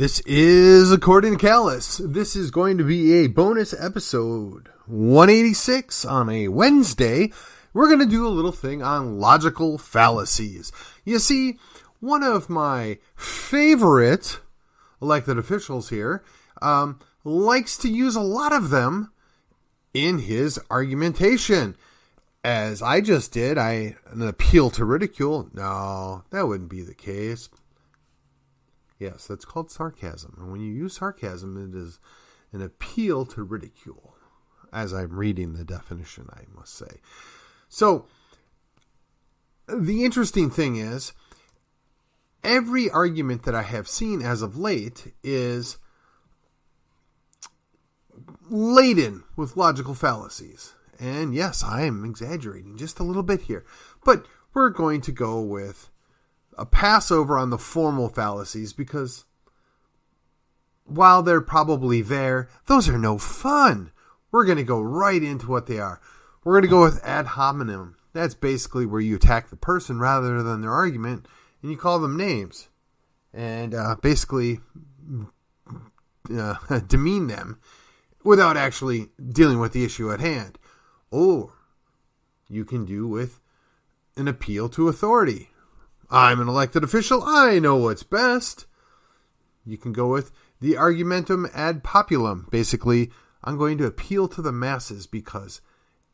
This is According to Callus. This is going to be a bonus episode 186 on a Wednesday. We're going to do a little thing on logical fallacies. You see, one of my favorite elected officials here likes to use a lot of them in his argumentation. As I just did, an appeal to ridicule. No, that wouldn't be the case. Yes, that's called sarcasm. And when you use sarcasm, it is an appeal to ridicule, as I'm reading the definition, I must say. So, the interesting thing is, every argument that I have seen as of late is laden with logical fallacies. And yes, I am exaggerating just a little bit here. But we're going to go with a pass over on the formal fallacies because while they're probably there, those are no fun. We're going to go right into what they are. We're going to go with ad hominem. That's basically where you attack the person rather than their argument, and you call them names and basically demean them without actually dealing with the issue at hand. Or you can do with an appeal to authority. I'm an elected official. I know what's best. You can go with the argumentum ad populum. Basically, I'm going to appeal to the masses because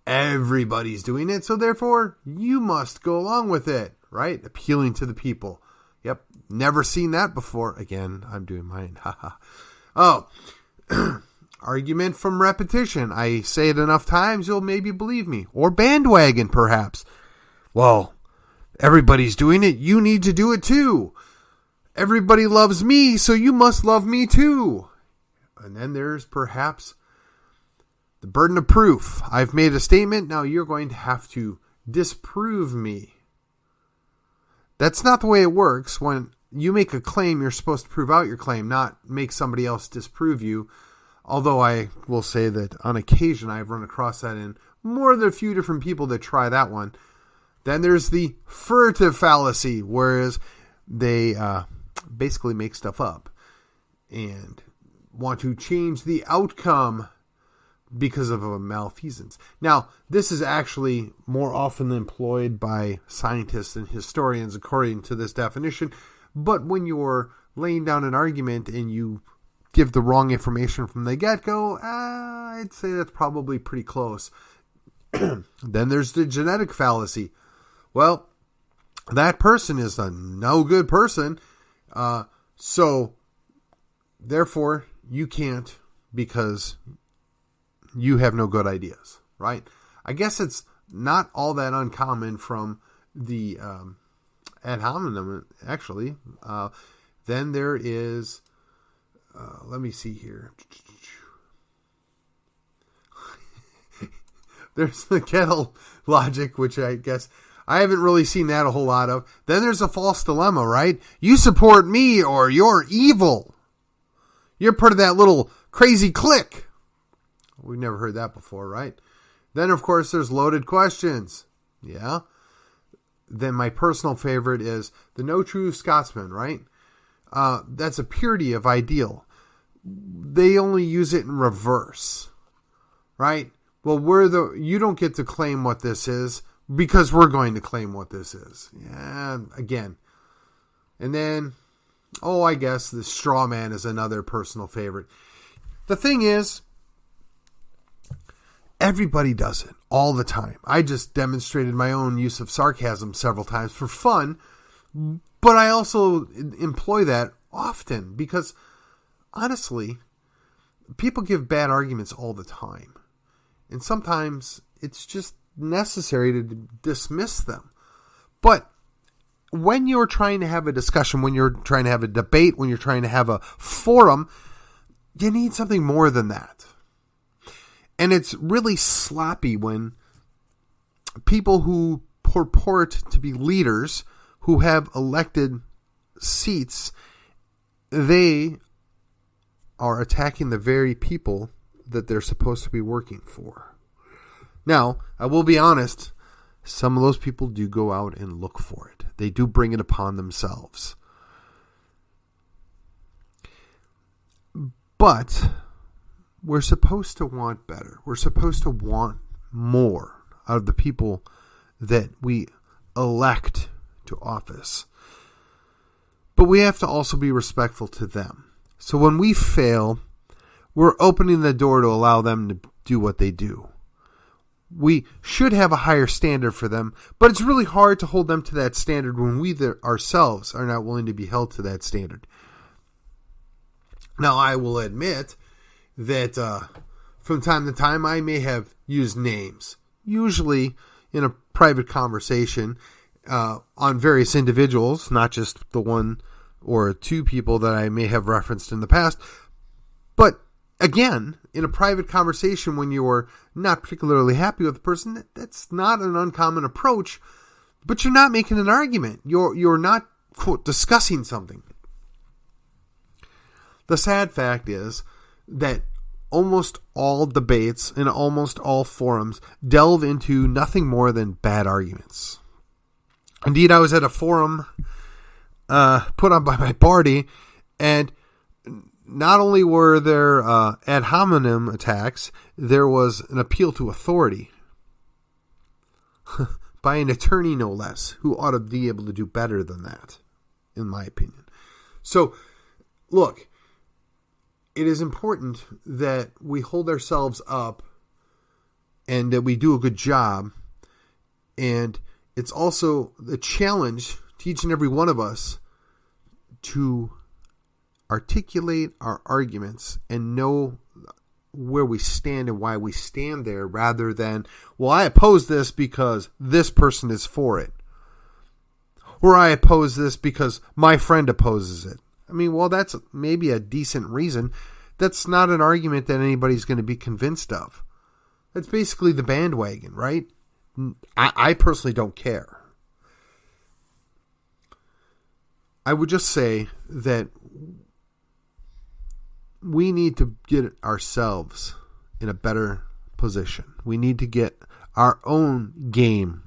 everybody's doing it. So therefore, you must go along with it, right? Appealing to the people. Yep. Never seen that before. Again, I'm doing mine. Oh, argument from repetition. I say it enough times, you'll maybe believe me. Or bandwagon, perhaps. Well, everybody's doing it. You need to do it too. Everybody loves me, so you must love me too. And then there's perhaps the burden of proof. I've made a statement. Now you're going to have to disprove me. That's not the way it works. When you make a claim, you're supposed to prove out your claim, not make somebody else disprove you. Although I will say that on occasion I've run across that in more than a few different people that try that one. Then there's the furtive fallacy, whereas they basically make stuff up and want to change the outcome because of a malfeasance. Now, this is actually more often employed by scientists and historians according to this definition, but when you're laying down an argument and you give the wrong information from the get-go, I'd say that's probably pretty close. Then there's the genetic fallacy. Well, that person is a no good person, so therefore you can't because you have no good ideas, right? I guess it's not all that uncommon from the ad hominem, actually. Then there is, let me see here. There's the kettle logic, which I guess I haven't really seen that a whole lot of. Then there's a false dilemma, right? You support me or you're evil. You're part of that little crazy clique. We've never heard that before, right? Then, of course, there's loaded questions. Yeah. Then my personal favorite is the no true Scotsman, right? That's a purity of ideal. They only use it in reverse, right? Well, you don't get to claim what this is because we're going to claim what this is. Yeah, again. And then, I guess the straw man is another personal favorite. The thing is, everybody does it all the time. I just demonstrated my own use of sarcasm several times for fun, but I also employ that often because, honestly, people give bad arguments all the time. And sometimes it's just necessary to dismiss them. But when you're trying to have a discussion, when you're trying to have a debate, when you're trying to have a forum, you need something more than that. And it's really sloppy when people who purport to be leaders, who have elected seats, they are attacking the very people that they're supposed to be working for. Now, I will be honest, some of those people do go out and look for it. They do bring it upon themselves. But we're supposed to want better. We're supposed to want more out of the people that we elect to office. But we have to also be respectful to them. So when we fail, we're opening the door to allow them to do what they do. We should have a higher standard for them, but it's really hard to hold them to that standard when we ourselves are not willing to be held to that standard. Now, I will admit that from time to time I may have used names, usually in a private conversation on various individuals, not just the one or two people that I may have referenced in the past. But again, in a private conversation when you're not particularly happy with the person, that's not an uncommon approach, but you're not making an argument. You're not, quote, discussing something. The sad fact is that almost all debates and almost all forums delve into nothing more than bad arguments. Indeed, I was at a forum put on by my party, and not only were there ad hominem attacks, there was an appeal to authority by an attorney, no less, who ought to be able to do better than that, in my opinion. So, look, it is important that we hold ourselves up and that we do a good job. And it's also a challenge to each and every one of us to articulate our arguments and know where we stand and why we stand there, rather than, well, I oppose this because this person is for it, or I oppose this because my friend opposes it. I mean, well, that's maybe a decent reason. That's not an argument that anybody's going to be convinced of. That's basically the bandwagon, right? I personally don't care. I would just say that we need to get ourselves in a better position. We need to get our own game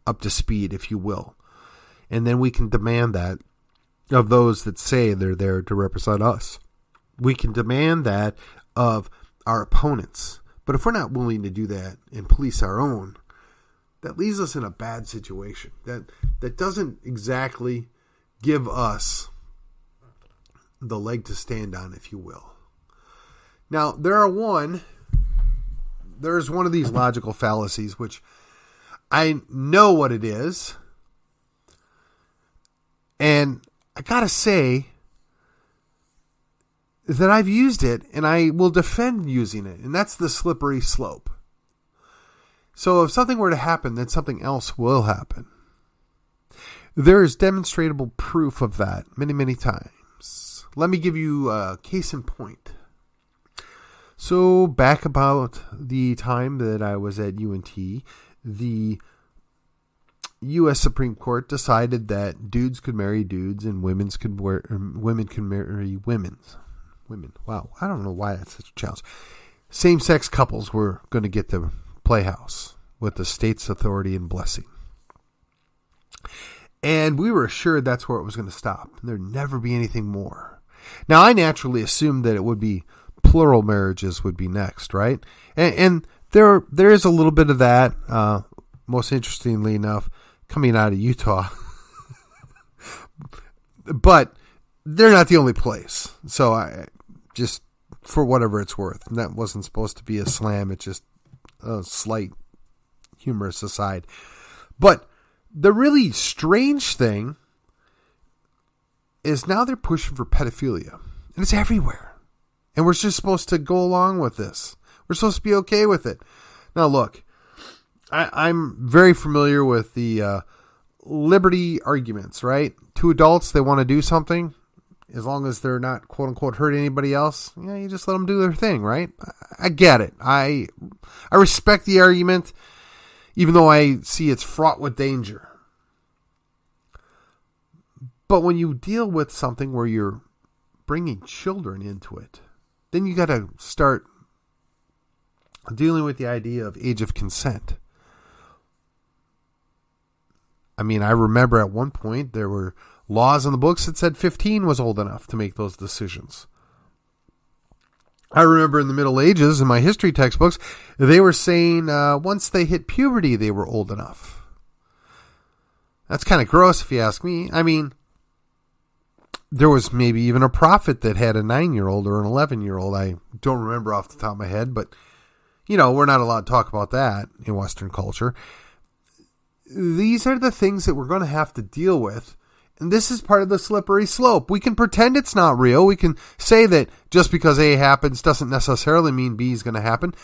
up to speed, if you will. And then we can demand that of those that say they're there to represent us. We can demand that of our opponents. But if we're not willing to do that and police our own, that leaves us in a bad situation. That doesn't exactly give us the leg to stand on, if you will. Now, there's one of these logical fallacies, which I know what it is. And I gotta say that I've used it and I will defend using it. And that's the slippery slope. So if something were to happen, then something else will happen. There is demonstrable proof of that many, many times. Let me give you a case in point. So back about the time that I was at UNT, the U.S. Supreme Court decided that dudes could marry dudes and women could marry women. Wow, I don't know why that's such a challenge. Same-sex couples were going to get the playhouse with the state's authority and blessing. And we were assured that's where it was going to stop. There'd never be anything more. Now, I naturally assumed that it would be plural marriages would be next, right? And there is a little bit of that, most interestingly enough, coming out of Utah. But they're not the only place. So I just, for whatever it's worth, and that wasn't supposed to be a slam. It's just a slight humorous aside. But the really strange thing is now they're pushing for pedophilia. And it's everywhere. And we're just supposed to go along with this. We're supposed to be okay with it. Now, look, I'm very familiar with the liberty arguments, right? Two adults, they want to do something. As long as they're not, quote unquote, hurt anybody else, you just let them do their thing, right? I get it. I respect the argument, even though I see it's fraught with danger. But when you deal with something where you're bringing children into it, then you got to start dealing with the idea of age of consent. I mean, I remember at one point there were laws in the books that said 15 was old enough to make those decisions. I remember in the Middle Ages, in my history textbooks, they were saying once they hit puberty, they were old enough. That's kind of gross if you ask me. I mean, there was maybe even a prophet that had a 9-year-old or an 11-year-old. I don't remember off the top of my head, but, we're not allowed to talk about that in Western culture. These are the things that we're going to have to deal with. And this is part of the slippery slope. We can pretend it's not real. We can say that just because A happens doesn't necessarily mean B is going to happen.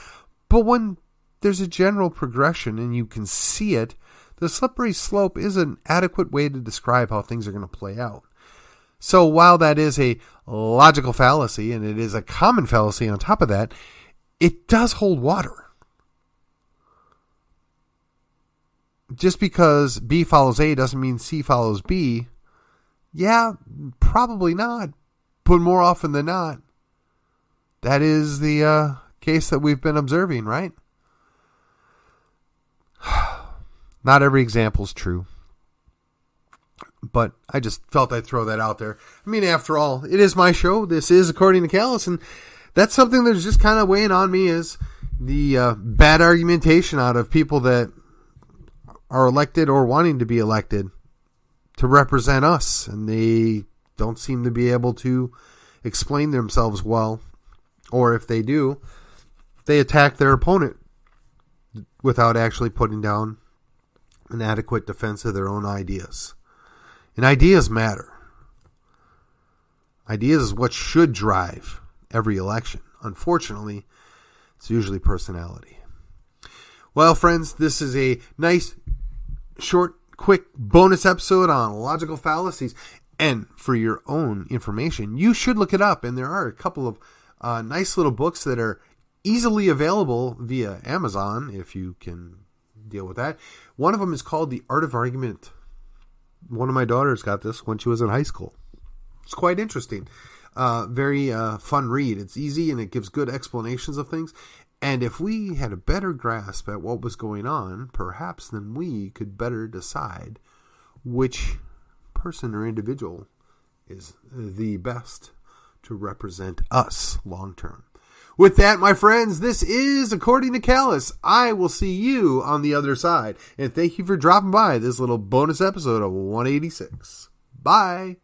But when there's a general progression and you can see it, the slippery slope is an adequate way to describe how things are going to play out. So while that is a logical fallacy, and it is a common fallacy on top of that, it does hold water. Just because B follows A doesn't mean C follows B. Yeah, probably not. But more often than not, that is the case that we've been observing, right? Not every example is true. But I just felt I'd throw that out there. I mean, after all, it is my show. This is According to Callus. And that's something that's just kind of weighing on me, is the bad argumentation out of people that are elected or wanting to be elected to represent us, and they don't seem to be able to explain themselves well, or if they do, they attack their opponent without actually putting down an adequate defense of their own ideas. And ideas matter. Ideas is what should drive every election. Unfortunately, it's usually personality. Well, friends, this is a nice, short, quick bonus episode on logical fallacies. And for your own information, you should look it up. And there are a couple of nice little books that are easily available via Amazon, if you can deal with that. One of them is called The Art of Argument. One of my daughters got this when she was in high school. It's quite interesting. Very fun read. It's easy and it gives good explanations of things. And if we had a better grasp at what was going on, perhaps then we could better decide which person or individual is the best to represent us long term. With that, my friends, this is According to Callus. I will see you on the other side. And thank you for dropping by this little bonus episode of 186. Bye.